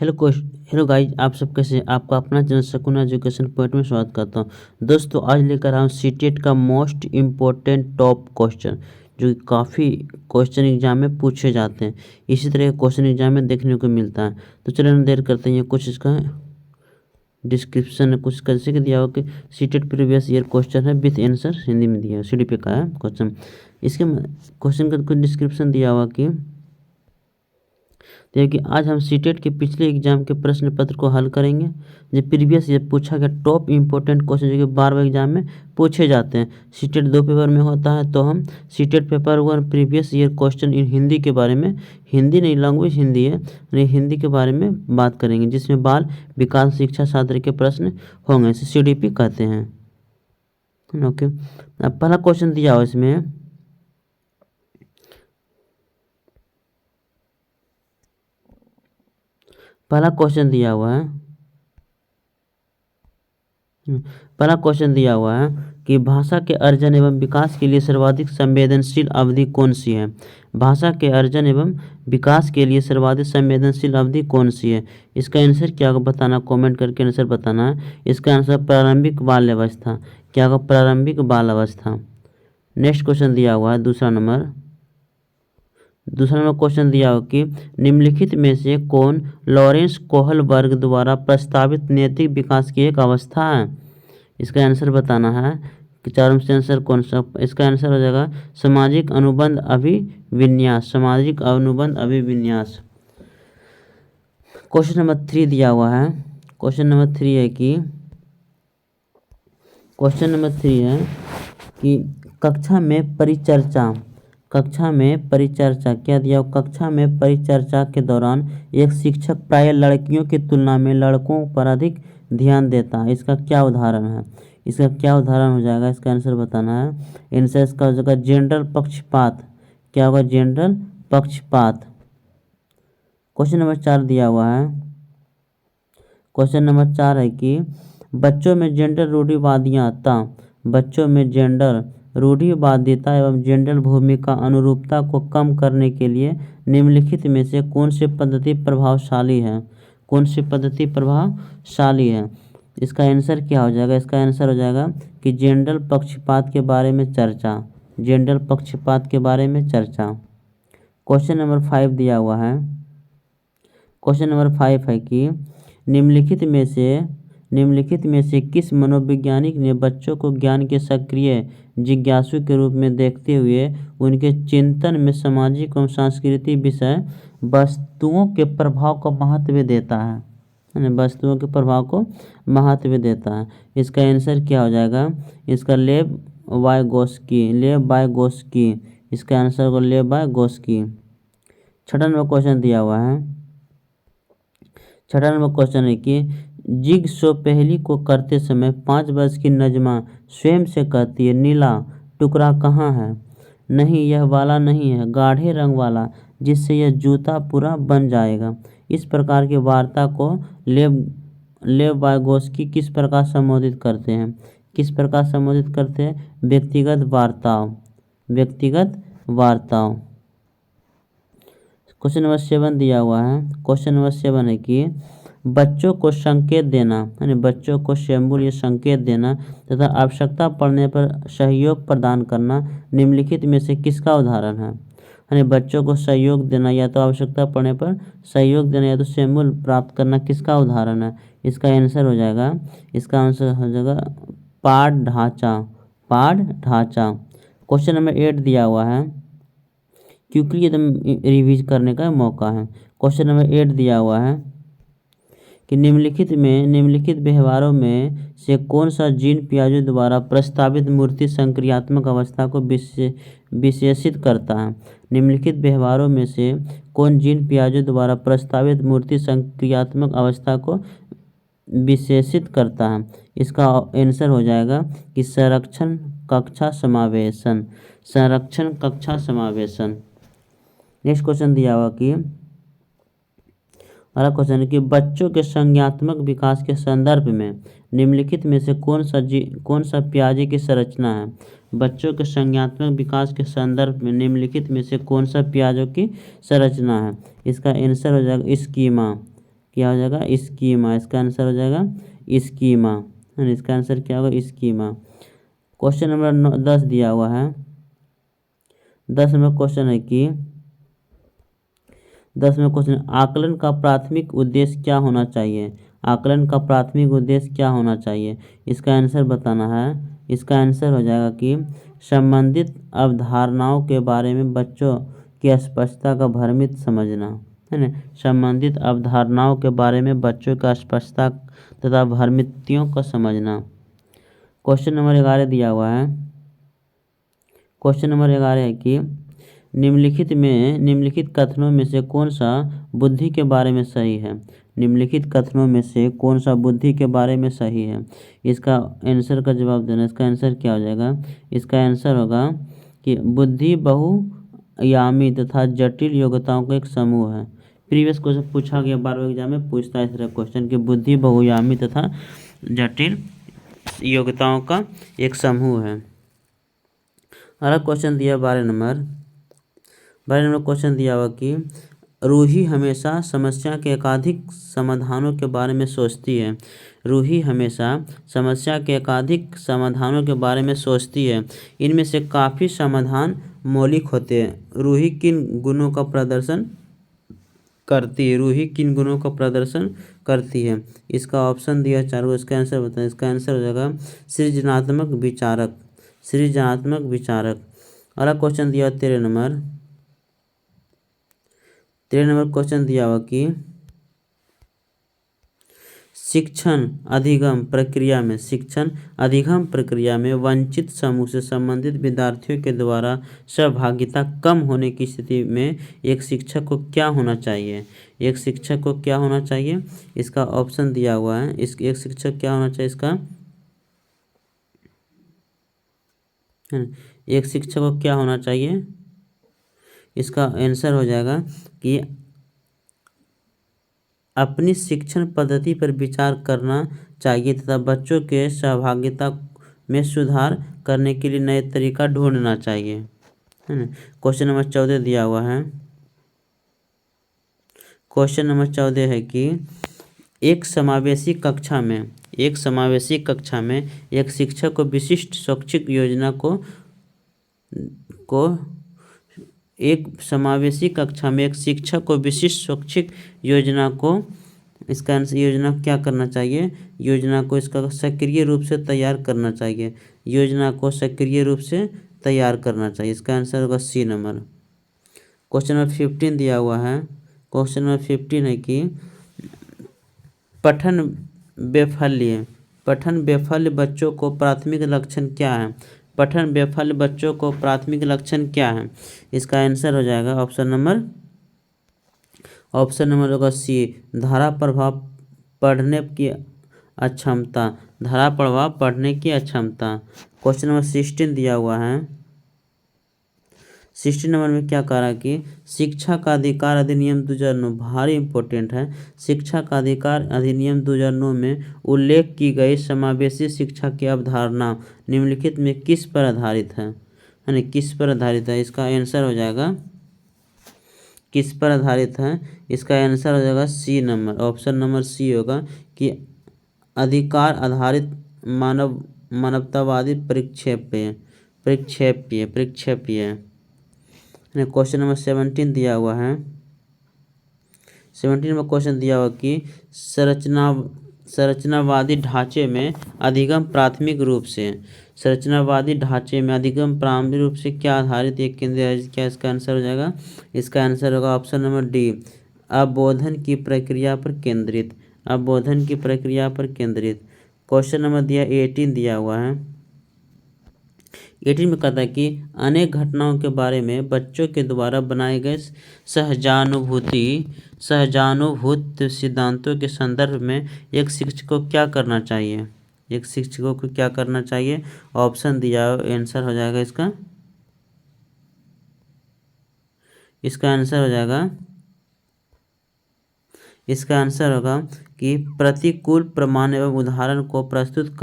Hello guys, आप सब कैसे हैं? आपका अपना चैनल शकुन एजुकेशन पॉइंट में स्वागत करता हूं। दोस्तों, आज लेकर आया हूं सीटेट का मोस्ट इम्पोर्टेंट टॉप क्वेश्चन, जो कि काफ़ी क्वेश्चन एग्जाम में पूछे जाते हैं। इसी तरह के क्वेश्चन एग्जाम में देखने को मिलता है। तो चलिए हम देर करते हैं। कुछ इसका डिस्क्रिप्शन है, कुछ कैसे के दिया हो कि सीटेट प्रीवियस ईयर क्वेश्चन है विथ आंसर हिंदी में दिया है, CDP का है क्वेश्चन। इसके क्वेश्चन का कुछ डिस्क्रिप्शन दिया हुआ कि देखिए, आज हम सीटेट के पिछले एग्जाम के प्रश्न पत्र को हल करेंगे। जो प्रीवियस ये पूछा गया टॉप इंपॉर्टेंट क्वेश्चन जो कि बार बार एग्जाम में पूछे जाते हैं। सीटेट 2 पेपर में होता है, तो हम CTET paper 1 previous year question in Hindi के बारे में, हिंदी नहीं लैंग्वेज हिंदी है, यानी हिंदी के बारे में बात करेंगे, जिसमें बाल विकास शिक्षा छात्र के प्रश्न होंगे। इसे CDP कहते हैं। ओके, अब पहला क्वेश्चन दिया हो इसमें, पहला क्वेश्चन दिया हुआ है पहला क्वेश्चन दिया हुआ है कि भाषा के अर्जन एवं विकास के लिए सर्वाधिक संवेदनशील अवधि कौन सी है। भाषा के अर्जन एवं विकास के लिए सर्वाधिक संवेदनशील अवधि कौन सी है। इसका आंसर क्या होगा बताना, कमेंट करके आंसर बताना है। इसका आंसर प्रारंभिक बाल अवस्था। क्या होगा? प्रारंभिक बाल अवस्था। नेक्स्ट क्वेश्चन दिया हुआ है दूसरा नंबर क्वेश्चन दिया हो कि निम्नलिखित में से कौन लॉरेंस कोहलबर्ग द्वारा प्रस्तावित नैतिक विकास की एक अवस्था है। इसका आंसर बताना है कि चारों में से आंसर कौन सा। इसका आंसर हो जाएगा सामाजिक अनुबंध अभिविन्यास। सामाजिक अनुबंध अभिविन्यास। क्वेश्चन नंबर 3 दिया हुआ है। क्वेश्चन नंबर 3 है कि कक्षा में परिचर्चा क्या दिया हो। कक्षा में परिचर्चा के दौरान एक शिक्षक प्रायः लड़कियों की तुलना में लड़कों पर अधिक ध्यान देता है। इसका क्या उदाहरण है। इसका क्या उदाहरण हो जाएगा, इसका आंसर बताना है। आंसर इसका हो जाएगा जेंडर पक्षपात। क्या होगा? जेंडर पक्षपात। क्वेश्चन नंबर 4 दिया हुआ है। क्वेश्चन नंबर 4 है कि बच्चों में जेंडर रूढ़िवादिता एवं जेंडर भूमिका अनुरूपता को कम करने के लिए निम्नलिखित में से कौन सी पद्धति प्रभावशाली है। इसका आंसर क्या हो जाएगा। इसका आंसर हो जाएगा कि जेंडर पक्षपात के बारे में चर्चा। क्वेश्चन नंबर 5 दिया हुआ है। क्वेश्चन नंबर 5 है कि निम्नलिखित में से किस मनोवैज्ञानिक ने बच्चों को ज्ञान के सक्रिय जिज्ञासु के रूप में देखते हुए उनके चिंतन में सामाजिक एवं सांस्कृतिक विषय वस्तुओं के प्रभाव को महत्व देता है। इसका आंसर क्या हो जाएगा। इसका लेव वाइगोस्की। इसका आंसर को लेव वाइगोस्की। छठा नंबर क्वेश्चन दिया हुआ है। छठा नंबर क्वेश्चन है कि जिगसो पहेली को करते समय 5 वर्ष की नजमा स्वयं से कहती है, नीला टुकड़ा कहाँ है। नहीं, यह वाला नहीं है, गाढ़े रंग वाला, जिससे यह जूता पूरा बन जाएगा। इस प्रकार की वार्ता को लेव वाइगोस्की किस प्रकार संबोधित करते हैं। व्यक्तिगत वार्ताओं। क्वेश्चन नंबर 7 दिया हुआ है। क्वेश्चन नंबर 7 है कि बच्चों को संकेत देना, यानी बच्चों को सिंबल या संकेत देना तथा आवश्यकता पड़ने पर सहयोग प्रदान करना निम्नलिखित में से किसका उदाहरण है। यानी बच्चों को सहयोग देना, या तो आवश्यकता पड़ने पर सहयोग देना, या तो सिंबल प्राप्त करना, किसका उदाहरण है। इसका आंसर हो जाएगा पाठ ढांचा। क्वेश्चन नंबर 8 दिया हुआ है, क्योंकि एकदम रिवीज करने का मौका है। क्वेश्चन नंबर 8 दिया हुआ है कि निम्नलिखित व्यवहारों में से कौन सा जीन पियाजे द्वारा प्रस्तावित मूर्ति संक्रियात्मक अवस्था को विशेषित करता है। निम्नलिखित व्यवहारों में से कौन जीन पियाजे द्वारा प्रस्तावित मूर्ति संक्रियात्मक अवस्था को विशेषित करता है। इसका आंसर हो जाएगा कि संरक्षण कक्षा समावेशन। नेक्स्ट क्वेश्चन दिया हुआ कि अगला क्वेश्चन है कि बच्चों के संज्ञात्मक विकास के संदर्भ में निम्नलिखित में से कौन सा पियाजे की संरचना है। बच्चों के संज्ञात्मक विकास के संदर्भ में निम्नलिखित में से कौन सा पियाजे की संरचना है। इसका आंसर हो जाएगा स्कीमा। क्या हो जाएगा, स्कीमा। इसका आंसर हो जाएगा स्कीमा, है ना। इसका आंसर क्या होगा, स्कीमा। क्वेश्चन नंबर 10 दिया हुआ है। 10 नंबर क्वेश्चन है कि 10 में क्वेश्चन, आकलन का प्राथमिक उद्देश्य क्या होना चाहिए। आकलन का प्राथमिक उद्देश्य क्या होना चाहिए, इसका आंसर बताना है। इसका आंसर हो जाएगा कि संबंधित अवधारणाओं के बारे में बच्चों की स्पष्टता का भ्रमित समझना, है ना। संबंधित अवधारणाओं के बारे में बच्चों का स्पष्टता तथा भ्रमितियों को समझना। क्वेश्चन नंबर 11 दिया हुआ है। क्वेश्चन नंबर 11 है कि निम्नलिखित कथनों में से कौन सा बुद्धि के बारे में सही है। निम्नलिखित कथनों में से कौन सा बुद्धि के बारे में सही है, इसका आंसर का जवाब देना। इसका आंसर क्या हो जाएगा, इसका आंसर होगा कि बुद्धि बहुआयामी तथा जटिल योग्यताओं का एक समूह है। प्रीवियस क्वेश्चन पूछा गया 12वीं एग्जाम में, पूछता है इस तरह क्वेश्चन कि बुद्धि बहुआयामी तथा जटिल योग्यताओं का एक समूह है। अगला क्वेश्चन दिया 12 नंबर क्वेश्चन दिया हुआ कि रूही हमेशा समस्या के एकाधिक समाधानों के बारे में सोचती है। रूही हमेशा समस्या के एकाधिक समाधानों के बारे में सोचती है। इनमें से काफ़ी समाधान मौलिक होते हैं। रूही किन गुणों का प्रदर्शन करती है, रूही किन गुणों का प्रदर्शन करती है, इसका ऑप्शन दिया 4 को। इसका आंसर बताएं। इसका आंसर हो जाएगा सृजनात्मक विचारक। सृजनात्मक विचारक। अगला क्वेश्चन दिया 13 नंबर क्वेश्चन दिया हुआ कि शिक्षण अधिगम प्रक्रिया में वंचित समूह से संबंधित विद्यार्थियों के द्वारा सहभागिता कम होने की स्थिति में एक शिक्षक को क्या होना चाहिए। एक शिक्षक को क्या होना चाहिए, इसका ऑप्शन दिया हुआ है। एक शिक्षक क्या होना चाहिए, इसका एक शिक्षक को क्या होना चाहिए, इसका आंसर हो जाएगा कि अपनी शिक्षण पद्धति पर विचार करना चाहिए तथा बच्चों के सहभागिता में सुधार करने के लिए नए तरीका ढूंढना चाहिए, है ना। क्वेश्चन नंबर 14 दिया हुआ है। क्वेश्चन नंबर 14 है कि एक समावेशी कक्षा में एक शिक्षक को विशिष्ट शैक्षिक योजना एक समावेशी कक्षा में एक शिक्षक को विशिष्ट शैक्षिक योजना को इसका योजना क्या करना चाहिए, योजना को इसका सक्रिय रूप से तैयार करना चाहिए। योजना को सक्रिय रूप से तैयार करना चाहिए। इसका आंसर होगा सी नंबर। क्वेश्चन नंबर 15 दिया हुआ है। क्वेश्चन नंबर 15 है कि पठन वैफल्य बच्चों को प्राथमिक लक्षण क्या है। पठन वैफल्य बच्चों को प्राथमिक लक्षण क्या है, इसका आंसर हो जाएगा ऑप्शन नंबर होगा सी, धारा प्रभाव पढ़ने की अक्षमता। धारा प्रभाव पढ़ने की अक्षमता। क्वेश्चन नंबर 16 दिया हुआ है। 16 नंबर में क्या कह रहा है कि शिक्षा का अधिकार अधिनियम 2009 भारी इंपॉर्टेंट है। शिक्षा का अधिकार अधिनियम 2009 में उल्लेख की गई समावेशी शिक्षा की अवधारणा निम्नलिखित में किस पर आधारित है, यानी किस पर आधारित है, इसका आंसर हो जाएगा किस पर आधारित है, इसका आंसर हो जाएगा C number, option number C होगा कि अधिकार आधारित मानवतावादी परिक्षेप्य। क्वेश्चन नंबर 17 दिया हुआ है। 17 में क्वेश्चन दिया हुआ कि संरचनावादी ढांचे में अधिगम प्राथमिक रूप से क्या आधारित एक केंद्रीय है, क्या इसका आंसर हो जाएगा, इसका आंसर होगा ऑप्शन नंबर डी, अवबोधन की प्रक्रिया पर केंद्रित। क्वेश्चन नंबर 18 दिया हुआ है। 18 में कहता है कि अनेक घटनाओं के बारे में बच्चों के द्वारा बनाए गए सहजानुभूत सिद्धांतों के संदर्भ में एक शिक्षक को क्या करना चाहिए। ऑप्शन दिया आंसर हो जाएगा इसका आंसर होगा कि प्रतिकूल प्रमाण एवं उदाहरण को प्रस्तुत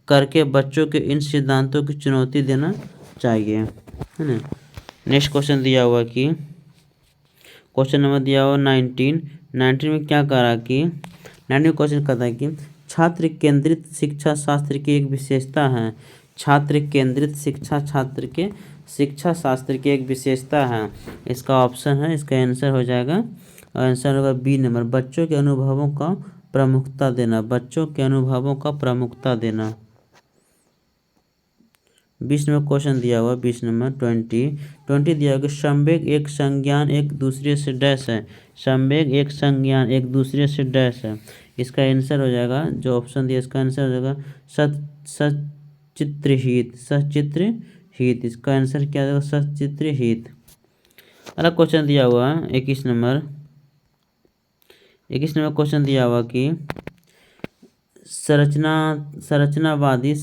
करके बच्चों के इन सिद्धांतों की चुनौती देना चाहिए, है ना। नेक्स्ट क्वेश्चन दिया हुआ कि क्वेश्चन नंबर दिया हुआ 19 19 में क्या कह रहा कि 19 क्वेश्चन कहता है कि छात्र केंद्रित शिक्षा शास्त्र की एक विशेषता है। छात्र केंद्रित शिक्षा शिक्षा शास्त्र की एक विशेषता है। इसका ऑप्शन है, इसका आंसर हो जाएगा, आंसर होगा बी नंबर, बच्चों के अनुभवों का प्रमुखता देना। बच्चों के अनुभवों का प्रमुखता देना। 20 नंबर क्वेश्चन दिया हुआ, 20 नंबर 20 दिया हुआ कि संवेग एक संज्ञान एक दूसरे से डैश है। संवेग एक संज्ञान एक दूसरे से डैश है। इसका आंसर हो जाएगा, जो ऑप्शन दिया इसका आंसर हो जाएगा सचित्रहित। सचित्रहित इसका आंसर क्या होगा, सचित्रहित। अगला क्वेश्चन दिया हुआ 21 नंबर क्वेश्चन दिया हुआ कि संरचनावादी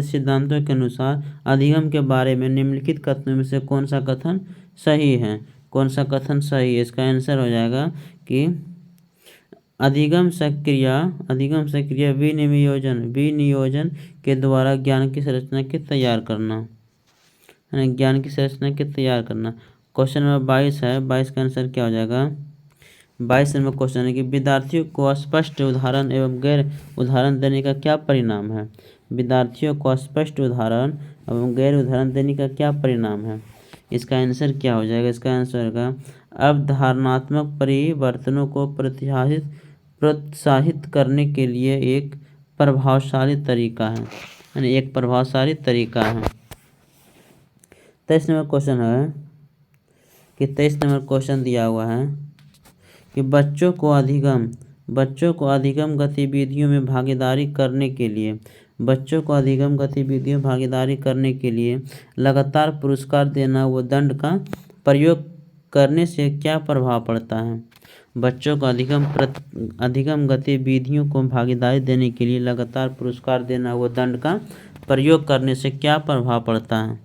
सिद्धांतों के अनुसार अधिगम के बारे में निम्नलिखित कथनों में से कौन सा कथन सही है। कौन सा कथन सही है, इसका आंसर हो जाएगा कि अधिगम सक्रिया विनियोजन के द्वारा ज्ञान की संरचना के तैयार करना। ज्ञान की संरचना के तैयार करना। क्वेश्चन नंबर 22 है, 22 का आंसर क्या हो जाएगा। 22 नंबर क्वेश्चन है कि विद्यार्थियों को स्पष्ट उदाहरण एवं गैर उदाहरण देने का क्या परिणाम है। विद्यार्थियों को स्पष्ट उदाहरण एवं गैर उदाहरण देने का क्या परिणाम है। इसका आंसर क्या हो जाएगा, इसका आंसर होगा अवधारणात्मक परिवर्तनों को प्रोत्साहित करने के लिए एक प्रभावशाली तरीका है, यानी एक प्रभावशाली तरीका है। 23 नंबर क्वेश्चन है कि 23 नंबर क्वेश्चन दिया हुआ है कि बच्चों को अधिगम गतिविधियों में भागीदारी करने के लिए लगातार पुरस्कार देना व दंड का प्रयोग करने से क्या प्रभाव पड़ता है। बच्चों को अधिगम गतिविधियों को भागीदारी देने के लिए लगातार पुरस्कार देना व दंड का प्रयोग करने से क्या प्रभाव पड़ता है।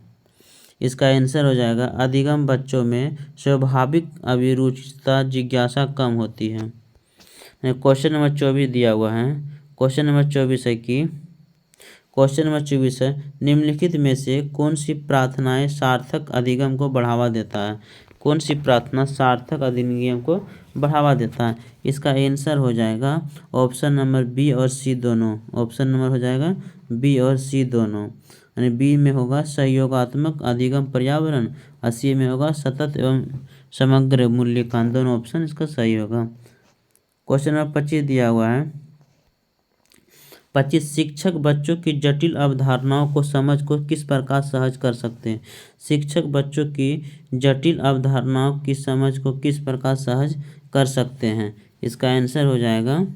इसका आंसर हो जाएगा अधिगम बच्चों में स्वाभाविक अभिरुचिता जिज्ञासा कम होती है। क्वेश्चन नंबर 24 दिया हुआ है। क्वेश्चन नंबर 24 है निम्नलिखित में से कौन सी प्रार्थनाएं सार्थक अधिगम को बढ़ावा देता है। कौन सी प्रार्थना सार्थक अधिगम को बढ़ावा देता है। इसका आंसर हो जाएगा ऑप्शन नंबर बी और सी दोनों। ऑप्शन नंबर हो जाएगा बी और सी दोनों, यानी बी में होगा सहयोगात्मक अधिगम पर्यावरण और सी में होगा सतत एवं समग्र मूल्यांकन। दोनों ऑप्शन इसका सही होगा। क्वेश्चन नंबर 25 दिया हुआ है। 25 शिक्षक बच्चों की जटिल अवधारणाओं को समझ को किस प्रकार सहज कर सकते हैं। शिक्षक बच्चों की जटिल अवधारणाओं की समझ को किस प्रकार सहज कर सकते हैं। इसका आंसर हो जाएगा,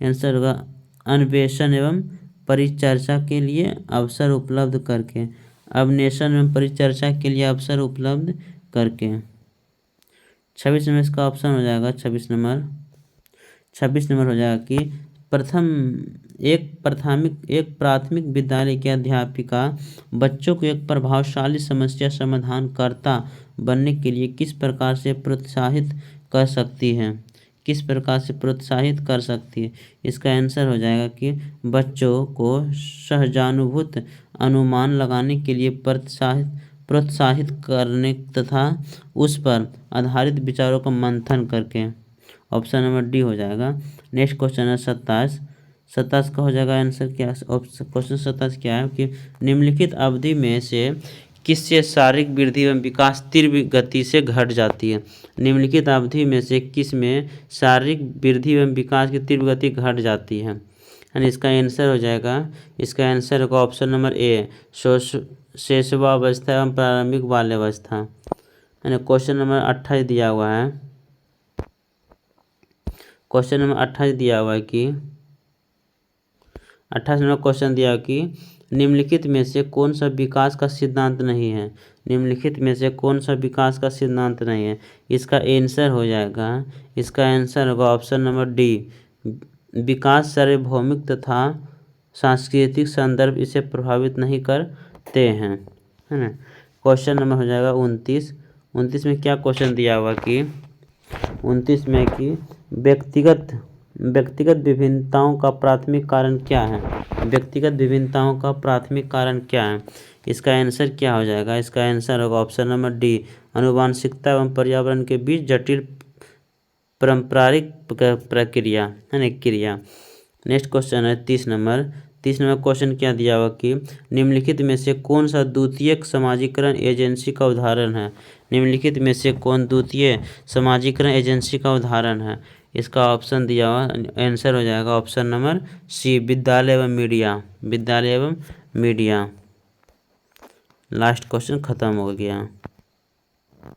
आंसर होगा अन्वेषण एवं परिचर्चा के लिए अवसर उपलब्ध करके। अन्वेषण एवं परिचर्चा के लिए अवसर उपलब्ध करके। 26 नंबर इसका ऑप्शन हो जाएगा। 26 नंबर हो जाएगा कि एक प्राथमिक विद्यालय की अध्यापिका बच्चों को एक प्रभावशाली समस्या समाधानकर्ता बनने के लिए किस प्रकार से प्रोत्साहित कर सकती है। किस प्रकार से प्रोत्साहित कर सकती है। इसका आंसर हो जाएगा कि बच्चों को सहजानुभूत अनुमान लगाने के लिए प्रोत्साहित करने तथा उस पर आधारित विचारों का मंथन करके। ऑप्शन नंबर डी हो जाएगा। नेक्स्ट क्वेश्चन है 27 का हो जाएगा आंसर क्या। क्वेश्चन 27 क्या है कि निम्नलिखित अवधि में से किससे शारीरिक वृद्धि एवं विकास तीव्र गति से घट जाती है। निम्नलिखित अवधि में से किस में शारीरिक वृद्धि एवं विकास की तीव्र गति घट जाती है, यानी इसका आंसर हो जाएगा, इसका आंसर होगा ऑप्शन नंबर ए शैशवावस्था एवं प्रारंभिक बाल्यावस्था। यानी क्वेश्चन नंबर 28 दिया हुआ है। क्वेश्चन नंबर 28 दिया हुआ है कि 28 नंबर क्वेश्चन दिया कि निम्नलिखित में से कौन सा विकास का सिद्धांत नहीं है। निम्नलिखित में से कौन सा विकास का सिद्धांत नहीं है। इसका आंसर हो जाएगा, इसका आंसर होगा ऑप्शन नंबर डी विकास सार्वभौमिक तथा सांस्कृतिक संदर्भ इसे प्रभावित नहीं करते हैं, है ना। क्वेश्चन नंबर हो जाएगा 29 में क्या क्वेश्चन दिया हुआ कि 29 में कि व्यक्तिगत विभिन्नताओं का प्राथमिक कारण क्या है। व्यक्तिगत विभिन्नताओं का प्राथमिक कारण क्या है। इसका आंसर क्या हो जाएगा। इसका आंसर होगा ऑप्शन नंबर डी आनुवांशिकता एवं पर्यावरण के बीच जटिल पारंपरिक प्रक्रिया है ना, क्रिया। नेक्स्ट क्वेश्चन है 30 नंबर क्वेश्चन क्या दिया हुआ कि निम्नलिखित में से कौन सा द्वितीयक समाजीकरण एजेंसी का उदाहरण है। निम्नलिखित में से कौन द्वितीय समाजीकरण एजेंसी का उदाहरण है। इसका ऑप्शन दिया हुआ, आंसर हो जाएगा ऑप्शन नंबर सी, विद्यालय एवं मीडिया। विद्यालय एवं मीडिया। लास्ट क्वेश्चन खत्म हो गया।